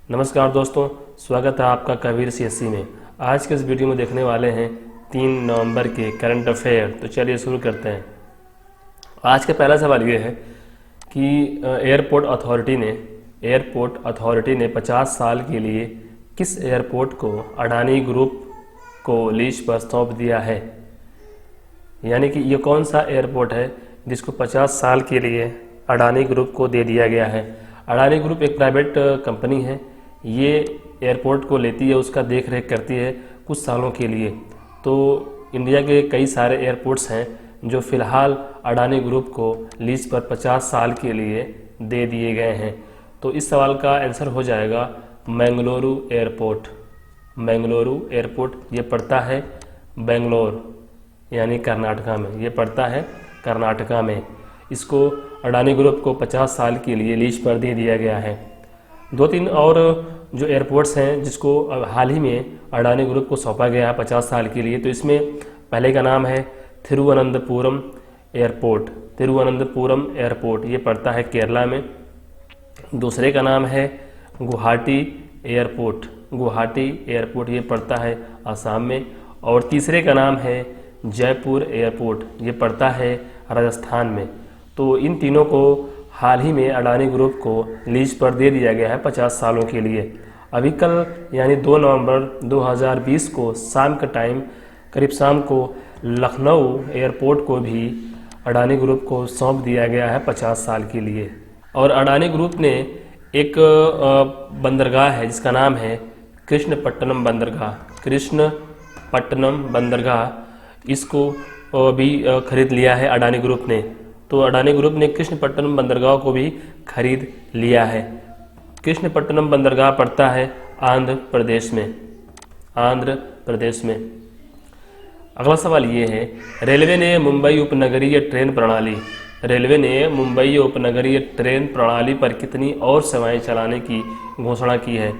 नमस्कार दोस्तों, स्वागत है आपका कबीर सीएससी में। आज के इस वीडियो में देखने वाले हैं 3 नवंबर के करंट अफेयर। तो चलिए शुरू करते हैं। आज का पहला सवाल ये है कि एयरपोर्ट अथॉरिटी ने 50 साल के लिए किस एयरपोर्ट को अडानी ग्रुप को लीज पर सौंप दिया है। यानी कि ये कौन सा एयरपोर्ट है जिसको 50 साल के लिए अडानी ग्रुप को दे दिया गया है। अडानी ग्रुप एक प्राइवेट कंपनी है। ये एयरपोर्ट को लेती है, उसका देख रेख करती है कुछ सालों के लिए। तो इंडिया के कई सारे एयरपोर्ट्स हैं जो फ़िलहाल अडानी ग्रुप को लीज पर 50 साल के लिए दे दिए गए हैं। तो इस सवाल का आंसर हो जाएगा मैंगलोरू एयरपोर्ट। मैंगलोरू एयरपोर्ट ये पड़ता है बेंगलोर यानी कर्नाटका में। ये पड़ता है कर्नाटका में। इसको अडानी ग्रुप को 50 साल के लिए लीज पर दे दिया गया है। 2-3 और जो एयरपोर्ट्स हैं जिसको हाल ही में अडानी ग्रुप को सौंपा गया है 50 साल के लिए। तो इसमें पहले का नाम है थिरुवनंतपुरम एयरपोर्ट। थिरुवनंतपुरम एयरपोर्ट ये पड़ता है केरला में। दूसरे का नाम है गुवाहाटी एयरपोर्ट। गुवाहाटी एयरपोर्ट ये पड़ता है असम में। और तीसरे का नाम है जयपुर एयरपोर्ट। ये पड़ता है राजस्थान में। तो इन तीनों को हाल ही में अडानी ग्रुप को लीज पर दे दिया गया है 50 सालों के लिए। अभी कल यानी 2 नवंबर 2020 को शाम का टाइम करीब शाम को लखनऊ एयरपोर्ट को भी अडानी ग्रुप को सौंप दिया गया है 50 साल के लिए। और अडानी ग्रुप ने एक बंदरगाह है जिसका नाम है कृष्णपट्टनम बंदरगाह। कृष्णपट्टनम बंदरगाह इसको भी खरीद लिया है अडानी ग्रुप ने। तो अडानी ग्रुप ने कृष्णपट्टनम बंदरगाह को भी खरीद लिया है। कृष्णपट्टनम बंदरगाह पड़ता है आंध्र प्रदेश में। आंध्र प्रदेश में। अगला सवाल ये है, रेलवे ने मुंबई उपनगरीय ट्रेन प्रणाली पर कितनी और सेवाएं चलाने की घोषणा की है।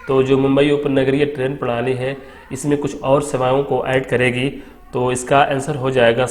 तो जो मुंबई उपनगरीय ट्रेन प्रणाली है इसमें कुछ और सेवाओं को ऐड करेगी। तो इसका आंसर हो जाएगा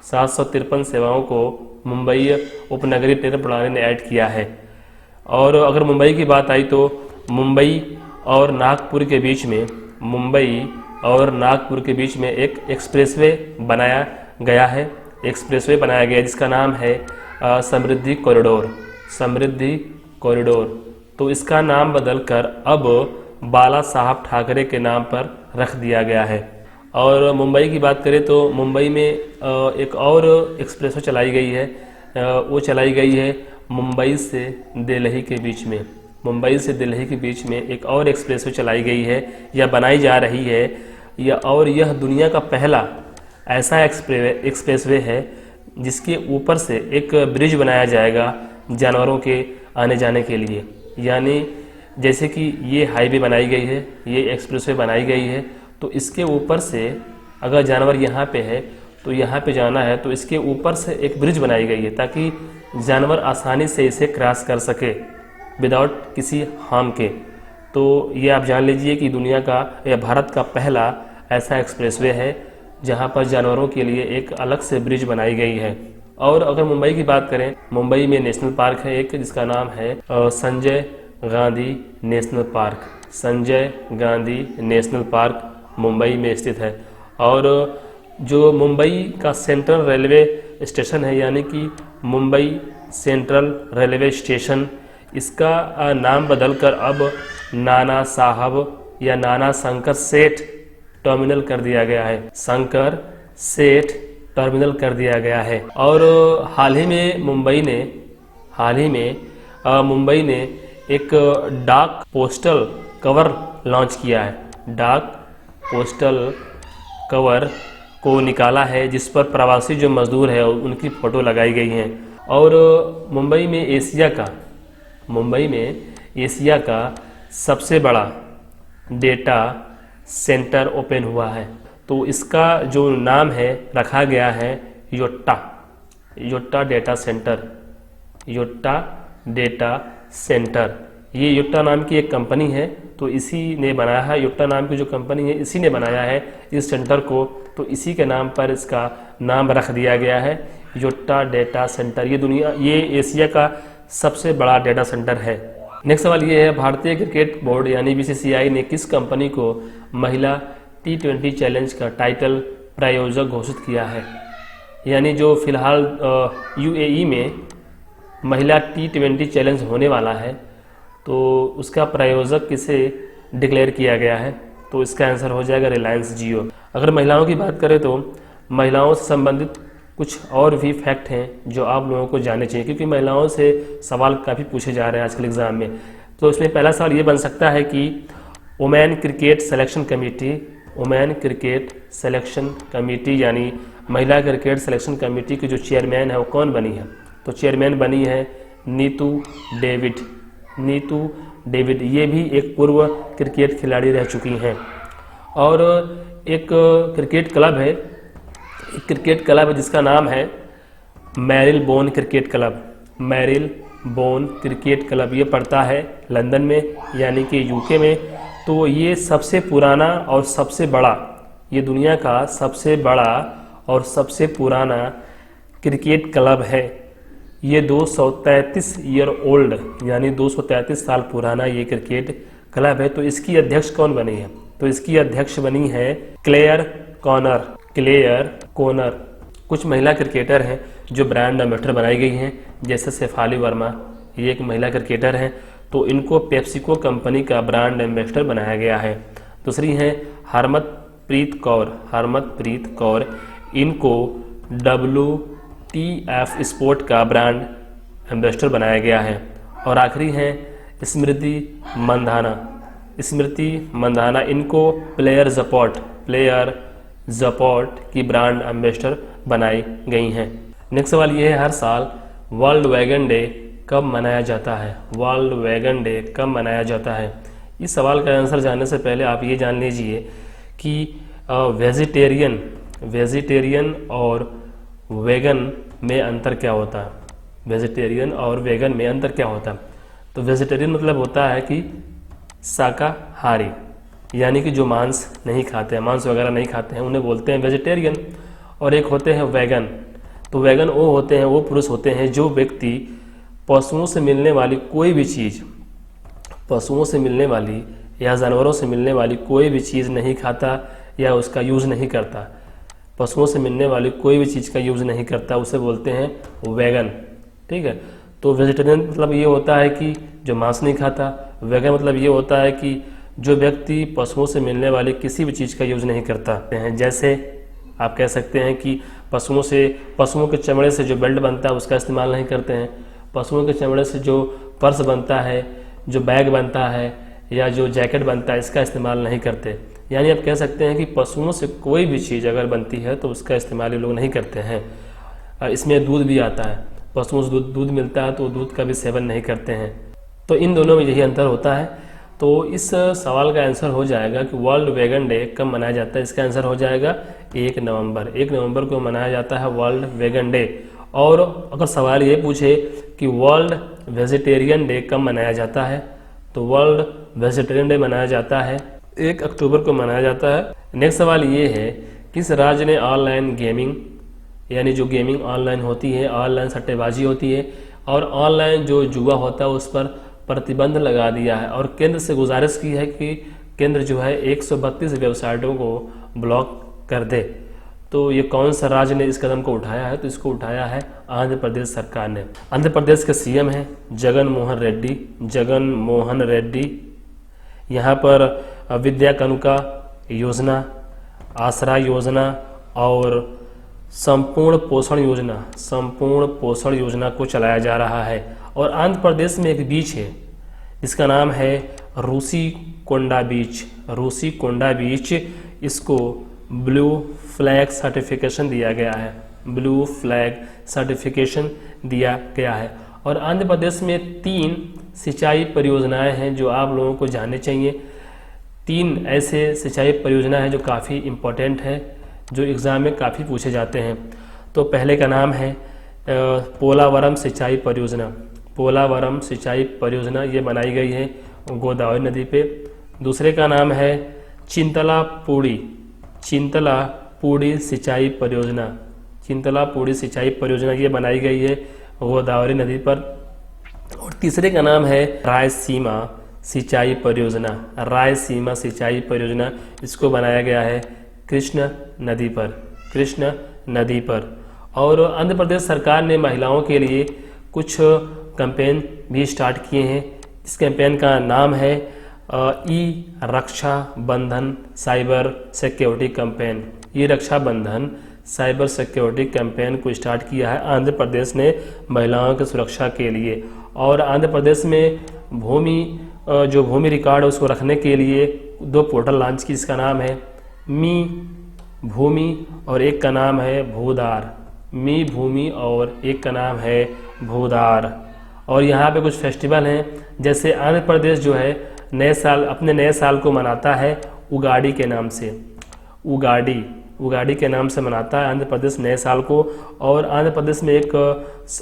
753 सेवाओं को मुंबई उपनगरीय ट्रेन प्रणाली ने ऐड किया है। और अगर मुंबई की बात आई तो मुंबई और नागपुर के बीच में एक एक्सप्रेसवे बनाया गया है। जिसका नाम है समृद्धि कॉरिडोर। तो इसका नाम बदलकर अब बाला साहब ठाकरे के नाम पर रख दिया गया है। और मुंबई की बात करें तो मुंबई में एक और एक्सप्रेसवे चलाई गई है। वो चलाई गई है मुंबई से दिल्ली के बीच में। मुंबई से दिल्ली के बीच में एक और एक्सप्रेसवे चलाई गई है या बनाई जा रही है। यह दुनिया का पहला ऐसा एक्सप्रेसवे है जिसके ऊपर से एक ब्रिज बनाया जाएगा जानवरों के आने जाने के लिए। यानी जैसे कि ये हाईवे बनाई गई है, ये एक्सप्रेसवे बनाई गई है, तो इसके ऊपर से अगर जानवर यहाँ पे है तो यहाँ पे जाना है तो इसके ऊपर से एक ब्रिज बनाई गई है ताकि जानवर आसानी से इसे क्रॉस कर सके विदाउट किसी हार्म के। तो ये आप जान लीजिए कि दुनिया का या भारत का पहला ऐसा एक्सप्रेसवे है जहाँ पर जानवरों के लिए एक अलग से ब्रिज बनाई गई है। और अगर मुंबई की बात करें, मुंबई में नेशनल पार्क है एक जिसका नाम है Sanjay Gandhi national park. Sanjay Gandhi national park Mumbai में स्थित है। और जो मुंबई का सेंट्रल रेलवे स्टेशन है यानी कि मुंबई सेंट्रल रेलवे स्टेशन, इसका नाम बदलकर अब नाना साहब या नाना शंकर सेठ टर्मिनल कर दिया गया है। शंकर सेठ टर्मिनल कर दिया गया है। और हाल ही में मुंबई ने एक डाक पोस्टल कवर लॉन्च किया है। डाक पोस्टल कवर को निकाला है जिस पर प्रवासी जो मजदूर है उनकी फ़ोटो लगाई गई हैं। और मुंबई में एशिया का सबसे बड़ा डेटा सेंटर ओपन हुआ है। तो इसका जो नाम है रखा गया है योट्टा डेटा सेंटर। ये योट्टा नाम की एक कंपनी है तो इसी ने बनाया है। योट्टा नाम की जो कंपनी है इसी ने बनाया है इस सेंटर को। तो इसी के नाम पर इसका नाम रख दिया गया है योट्टा डेटा सेंटर। ये एशिया का सबसे बड़ा डेटा सेंटर है। नेक्स्ट सवाल ये है, भारतीय क्रिकेट बोर्ड यानी बीसीसीआई ने किस कंपनी को महिला T20 चैलेंज का टाइटल प्रायोजक घोषित किया है? यानी जो फिलहाल UAE में महिला T20 चैलेंज होने वाला है, तो उसका प्रायोजक किसे डिक्लेयर किया गया है? तो इसका आंसर हो जाएगा रिलायंस जियो। अगर महिलाओं की बात करें तो महिलाओं से संबंधित कुछ और भी फैक्ट हैं जो आप लोगों को जानने चाहिए, क्योंकि महिलाओं से सवाल काफ़ी पूछे जा रहे हैं आजकल एग्ज़ाम में। तो इसमें पहला सवाल ये बन सकता है कि women cricket selection committee, women cricket selection committee यानी महिला क्रिकेट सिलेक्शन कमेटी की जो चेयरमैन है वो कौन बनी है? तो चेयरमैन बनी है नीतू डेविड। नीतू डेविड ये भी एक पूर्व क्रिकेट खिलाड़ी रह चुकी हैं। और एक क्रिकेट क्लब है, एक क्रिकेट क्लब है जिसका नाम है Merrill bone cricket club. Merrill bone cricket club ये पड़ता है लंदन में यानी कि यूके में। तो ये सबसे पुराना और सबसे बड़ा, ये दुनिया का सबसे बड़ा और सबसे पुराना क्रिकेट क्लब है। ये 233 ईयर ओल्ड यानी 233 साल पुराना ये क्रिकेट क्लब है। तो इसकी अध्यक्ष कौन बनी है? तो इसकी अध्यक्ष बनी है क्लेयर कॉनर। Clear Connor. कुछ महिला क्रिकेटर हैं जो ब्रांड एम्बेसडर बनाई गई हैं, जैसे शेफाली वर्मा, ये एक महिला क्रिकेटर हैं, तो इनको पेप्सिको कंपनी का ब्रांड एम्बेसडर बनाया गया है। दूसरी हैं हरमनप्रीत कौर। हरमनप्रीत कौर, इनको WTF स्पोर्ट का ब्रांड एम्बेसडर बनाया गया है। और आखिरी हैं स्मृति मंधाना। स्मृति मंधाना, इनको प्लेयर सपोर्ट की ब्रांड एम्बेसडर बनाई गई हैं। नेक्स्ट सवाल ये है, हर साल वर्ल्ड वैगन डे कब मनाया जाता है? वर्ल्ड वैगन डे कब मनाया जाता है? इस सवाल का आंसर जानने से पहले आप ये जान लीजिए कि वेजिटेरियन और वेगन में अंतर क्या होता है। वेजिटेरियन और वेगन में अंतर क्या होता है? तो वेजिटेरियन मतलब होता है कि शाकाहारी, यानी कि जो मांस नहीं खाते हैं, मांस वगैरह नहीं खाते हैं, उन्हें बोलते हैं वेजिटेरियन। और एक होते हैं वेगन। तो वेगन वो होते हैं, वो पुरुष होते हैं जो व्यक्ति पशुओं से मिलने वाली कोई भी चीज़, पशुओं से मिलने वाली या जानवरों से मिलने वाली कोई भी चीज़ नहीं खाता या उसका यूज़ नहीं करता। पशुओं से मिलने वाली कोई भी चीज़ का यूज़ नहीं करता, उसे बोलते हैं वेगन। ठीक है। तो वेजिटेरियन मतलब ये होता है कि जो मांस नहीं खाता। वेगन मतलब ये होता है कि जो व्यक्ति पशुओं से मिलने वाली किसी भी चीज़ का यूज़ नहीं करता हैं। जैसे आप कह सकते हैं कि पशुओं के चमड़े से जो बेल्ट बनता है उसका इस्तेमाल नहीं करते हैं। पशुओं के चमड़े से जो पर्स बनता है, जो बैग बनता है या जो जैकेट बनता है, इसका इस्तेमाल नहीं करते। यानी आप कह सकते हैं कि पशुओं से कोई भी चीज़ अगर बनती है तो उसका इस्तेमाल ये लोग नहीं करते हैं। इसमें दूध भी आता है, पशुओं से दूध मिलता है तो दूध का भी सेवन नहीं करते हैं। तो इन दोनों में यही अंतर होता है। तो इस सवाल का आंसर हो जाएगा कि वर्ल्ड वेगन डे कब मनाया जाता है। इसका आंसर हो जाएगा 1 नवंबर। 1 नवंबर को मनाया जाता है वर्ल्ड वेगन डे। और अगर सवाल ये पूछे कि वर्ल्ड वेजिटेरियन डे कब मनाया जाता है, तो वर्ल्ड वेजिटेरियन डे मनाया जाता है 1 अक्टूबर को मनाया जाता है। नेक्स्ट सवाल ये है, किस राज्य ने ऑनलाइन गेमिंग यानी जो गेमिंग ऑनलाइन होती है, ऑनलाइन सट्टेबाजी होती है और ऑनलाइन जो जुआ होता है उस पर प्रतिबंध लगा दिया है और केंद्र से गुजारिश की है कि केंद्र जो है 132 वेबसाइटों को ब्लॉक कर दे। तो ये कौन सा राज्य ने इस कदम को उठाया है? तो इसको उठाया है आंध्र प्रदेश सरकार ने। आंध्र प्रदेश के CM हैं जगन मोहन रेड्डी। यहाँ पर विद्या कनुका योजना, आसरा योजना और संपूर्ण पोषण योजना को चलाया जा रहा है। और आंध्र प्रदेश में एक बीच है जिसका नाम है रूसीकोंडा बीच। इसको ब्लू फ्लैग सर्टिफिकेशन दिया गया है। और आंध्र प्रदेश में 3 सिंचाई परियोजनाएं हैं जो आप लोगों को जानने चाहिए। 3 ऐसे सिंचाई परियोजनाएं हैं जो काफ़ी इम्पोर्टेंट है, जो एग्ज़ाम में काफ़ी पूछे जाते हैं। तो पहले का नाम है पोलावरम सिंचाई परियोजना, ये बनाई गई है गोदावरी नदी पे। दूसरे का नाम है चिंतलापूड़ी सिंचाई परियोजना, ये बनाई गई है गोदावरी नदी पर। और तीसरे का नाम है रायसीमा सिंचाई परियोजना। रायसीमा सिंचाई परियोजना इसको बनाया गया है कृष्ण नदी पर। और आंध्र प्रदेश सरकार ने महिलाओं के लिए कुछ कैंपेन भी स्टार्ट किए हैं। इस कैंपेन का नाम है ई रक्षा बंधन साइबर सिक्योरिटी कैंपेन। ई रक्षा बंधन साइबर सिक्योरिटी कैंपेन को स्टार्ट किया है आंध्र प्रदेश ने महिलाओं की सुरक्षा के लिए। और आंध्र प्रदेश में भूमि रिकॉर्ड है उसको रखने के लिए 2 पोर्टल लॉन्च की, जिसका नाम है मी भूमि और एक का नाम है भूदार। मी भूमि और एक का नाम है भूदार। और यहाँ पे कुछ फेस्टिवल हैं, जैसे आंध्र प्रदेश जो है अपने नए साल को मनाता है उगाड़ी के नाम से। उगाड़ी के नाम से मनाता है आंध्र प्रदेश नए साल को। और आंध्र प्रदेश में एक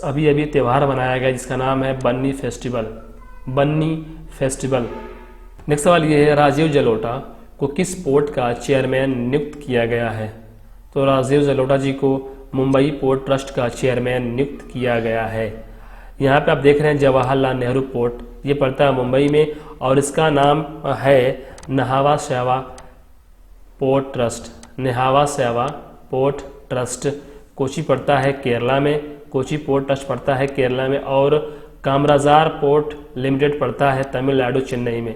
अभी त्यौहार मनाया गया जिसका नाम है बन्नी फेस्टिवल। नेक्स्ट सवाल ये है, राजीव जलोटा को किस पोर्ट का चेयरमैन नियुक्त किया गया है? तो राजीव जलोटा जी को मुंबई पोर्ट ट्रस्ट का चेयरमैन नियुक्त किया गया है। यहाँ पे आप देख रहे हैं जवाहरलाल नेहरू पोर्ट, ये पड़ता है मुंबई में और इसका नाम है नहावा शेवा पोर्ट ट्रस्ट। कोची पड़ता है केरला में, कोची पोर्ट ट्रस्ट पड़ता है केरला में। और कामराजार पोर्ट लिमिटेड पड़ता है तमिलनाडु चेन्नई में।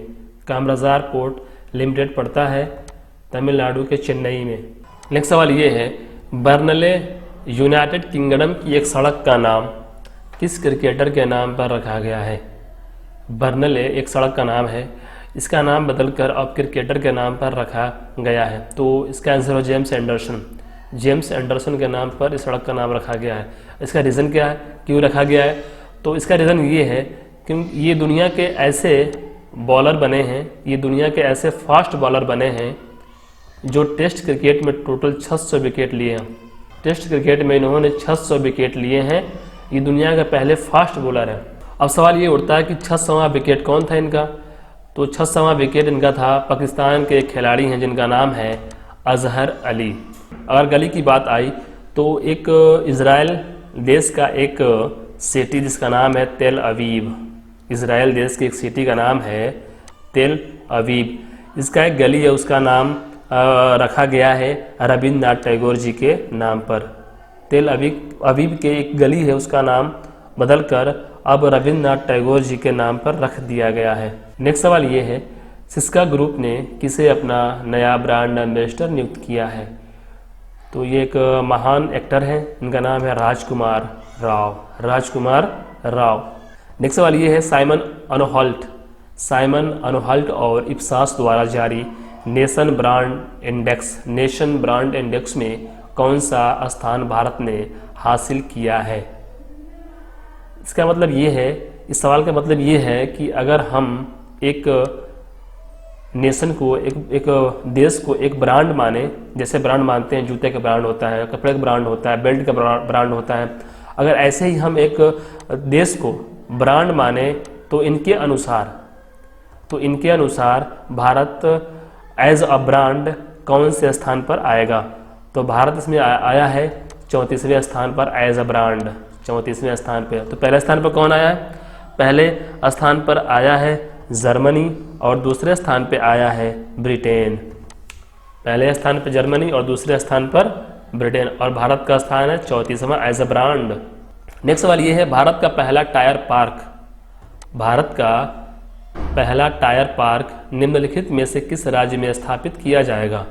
कामराजार पोर्ट लिमिटेड पड़ता है तमिलनाडु के चेन्नई में। नेक्स्ट सवाल ये है, बर्नले यूनाइटेड किंगडम की एक सड़क का नाम किस क्रिकेटर के नाम पर रखा गया है? बर्नले एक सड़क का नाम है, इसका नाम बदलकर अब क्रिकेटर के नाम पर रखा गया है। तो इसका आंसर हो जेम्स एंडरसन के नाम पर इस सड़क का नाम रखा गया है। इसका रीज़न क्या है, क्यों रखा गया है? तो इसका रीज़न ये है कि ये दुनिया के ऐसे बॉलर बने हैं, ये दुनिया के ऐसे फास्ट बॉलर बने हैं जो टेस्ट क्रिकेट में टोटल 600 विकेट लिए हैं। टेस्ट क्रिकेट में इन्होंने 600 विकेट लिए हैं। ये दुनिया का पहले फास्ट बॉलर है। अब सवाल ये उठता है कि 600वां विकेट कौन था इनका? तो 600वां विकेट इनका था पाकिस्तान के एक खिलाड़ी हैं जिनका नाम है अजहर अली। अगर गली की बात आई तो एक इज़राइल देश का एक सिटी जिसका नाम है तेल अवीव। इज़राइल देश की एक सिटी का नाम है तेल अवीव। इसका एक गली है, उसका नाम रखा गया है रविंद्रनाथ टैगोर जी के नाम पर। तेल अवीव के एक गली है, उसका नाम बदलकर अब रविंद्रनाथ टैगोर जी के नाम पर रख दिया गया है। नेक्स्ट सवाल ये है, सिस्का ग्रुप ने किसे अपना नया ब्रांड एम्बेसडर नियुक्त किया है? तो ये एक महान एक्टर हैं, इनका नाम है राजकुमार राव। नेक्स्ट सवाल ये है, साइमन अनहोल्ट और इप्सास द्वारा जारी नेशन ब्रांड इंडेक्स में कौन सा स्थान भारत ने हासिल किया है? इसका मतलब ये है, इस सवाल का मतलब ये है कि अगर हम एक नेशन को, एक देश को एक ब्रांड माने, जैसे ब्रांड मानते हैं जूते का ब्रांड होता है, कपड़े का ब्रांड होता है, बेल्ट का ब्रांड होता है, अगर ऐसे ही हम एक देश को ब्रांड माने तो इनके अनुसार भारत एज अ ब्रांड कौन से स्थान पर आएगा? तो भारत इसमें आया है 34वें स्थान पर एज अ ब्रांड, 34वें स्थान पे। तो पहले स्थान पर कौन आया है? पहले स्थान पर आया है जर्मनी और दूसरे स्थान पे आया है ब्रिटेन। पहले स्थान पर जर्मनी और दूसरे स्थान पर ब्रिटेन, और भारत का स्थान है 34वां एज अ ब्रांड। नेक्स्ट सवाल ये है, भारत का पहला टायर पार्क निम्नलिखित में से किस राज्य में स्थापित किया जाएगा?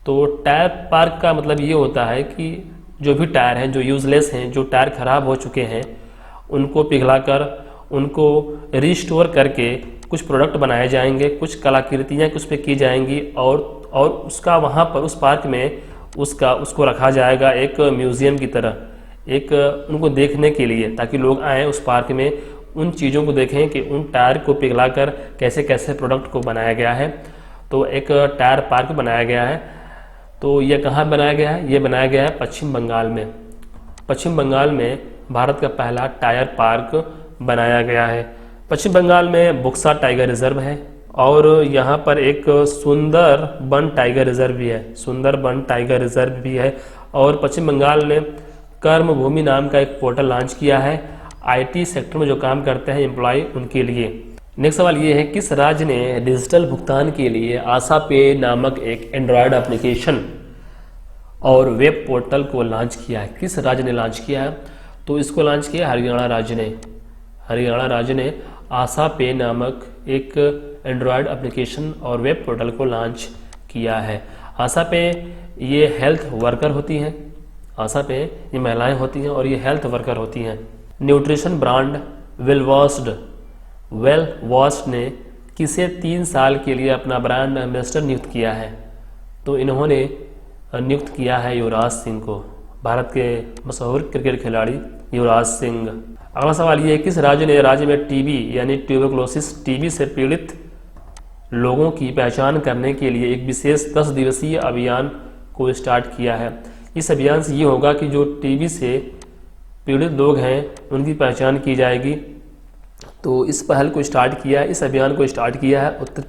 तो टायर पार्क का मतलब ये होता है कि जो भी टायर हैं, जो यूजलेस हैं, जो टायर खराब हो चुके हैं, उनको पिघलाकर उनको रिस्टोर करके कुछ प्रोडक्ट बनाए जाएंगे, कुछ कलाकृतियाँ उस पर की जाएंगी और उसका वहाँ पर उस पार्क में उसको रखा जाएगा एक म्यूज़ियम की तरह, एक उनको देखने के लिए, ताकि लोग आएँ उस पार्क में उन चीज़ों को देखें कि उन टायर को पिघलाकर कैसे कैसे प्रोडक्ट को बनाया गया है। तो एक टायर पार्क बनाया गया है। तो ये कहाँ बनाया गया है? ये बनाया गया है पश्चिम बंगाल में। पश्चिम बंगाल में भारत का पहला टायर पार्क बनाया गया है। पश्चिम बंगाल में बुक्सा टाइगर रिजर्व है और यहाँ पर एक सुंदरबन टाइगर रिजर्व भी है। और पश्चिम बंगाल ने कर्मभूमि नाम का एक पोर्टल लॉन्च किया है IT सेक्टर में जो काम करते हैं एम्प्लॉय उनके लिए। नेक्स्ट सवाल ये है, किस राज्य ने डिजिटल भुगतान के लिए आशा पे नामक एक एंड्रॉयड एप्लीकेशन और वेब पोर्टल को लॉन्च किया है? किस राज्य ने लॉन्च किया है? तो इसको लॉन्च किया हरियाणा राज्य ने। हरियाणा राज्य ने आशा पे नामक एक एंड्रॉयड एप्लीकेशन और वेब पोर्टल को लॉन्च किया है। आशा पे ये हेल्थ वर्कर होती हैं, आशा पे ये महिलाएं होती हैं और ये हेल्थ वर्कर होती हैं। न्यूट्रिशन ब्रांड वेल वॉश्ड ने किसे 3 साल के लिए अपना ब्रांड एम्बेसडर नियुक्त किया है? तो इन्होंने नियुक्त किया है युवराज सिंह को, भारत के मशहूर क्रिकेट खिलाड़ी युवराज सिंह। अगला सवाल ये है, किस राज्य में टीबी यानी ट्यूबरकुलोसिस टीबी से पीड़ित लोगों की पहचान करने के लिए एक विशेष 10 दिवसीय अभियान को स्टार्ट किया है? इस अभियान से ये होगा कि जो टीबी से पीड़ित लोग हैं उनकी पहचान की जाएगी। तो इस पहल को स्टार्ट किया है, इस अभियान को स्टार्ट किया है उत्तर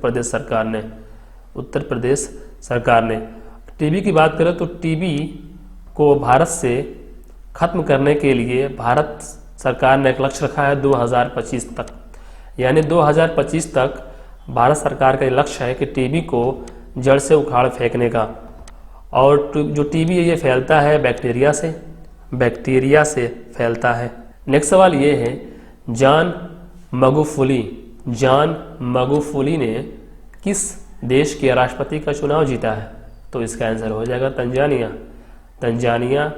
प्रदेश सरकार ने। टीबी की बात करें तो टीबी को भारत से खत्म करने के लिए भारत सरकार ने एक लक्ष्य रखा है 2025 तक, यानी 2025 तक भारत सरकार का लक्ष्य है कि टीबी को जड़ से उखाड़ फेंकने का। और जो टीबी है ये फैलता है बैक्टीरिया से फैलता है। नेक्स्ट सवाल ये है, जॉन मगुफुली ने किस देश के राष्ट्रपति का चुनाव जीता है? तो इसका आंसर हो जाएगा तंजानिया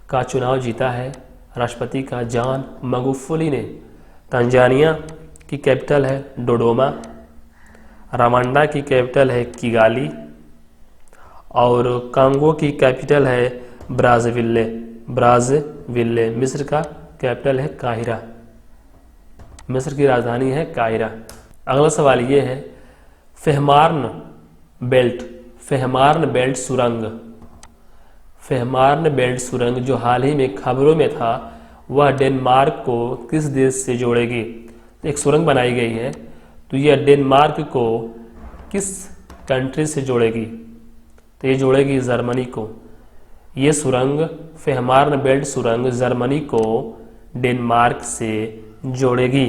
का चुनाव जीता है राष्ट्रपति का जॉन मगुफुली ने। तंजानिया की कैपिटल है डोडोमा, रवांडा की कैपिटल है किगाली और कांगो की कैपिटल है ब्राज़विल्ले। मिस्र का कैपिटल है काहिरा, मिस्र की राजधानी है काहिरा। अगला सवाल ये है, फेहमार्न बेल्ट सुरंग जो हाल ही में खबरों में था वह डेनमार्क को किस देश से जोड़ेगी? एक सुरंग बनाई गई है, तो यह डेनमार्क को किस कंट्री से जोड़ेगी? तो ये जोड़ेगी जर्मनी को। ये सुरंग फेहमार्न बेल्ट सुरंग जर्मनी को डेनमार्क से जोड़ेगी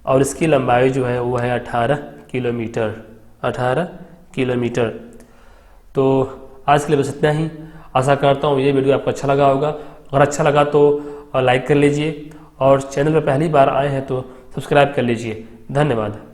और इसकी लंबाई जो है वो है 18 किलोमीटर। तो आज के लिए बस इतना ही। आशा करता हूँ ये वीडियो आपको अच्छा लगा होगा। अगर अच्छा लगा तो लाइक कर लीजिए और चैनल पर पहली बार आए हैं तो सब्सक्राइब कर लीजिए। धन्यवाद।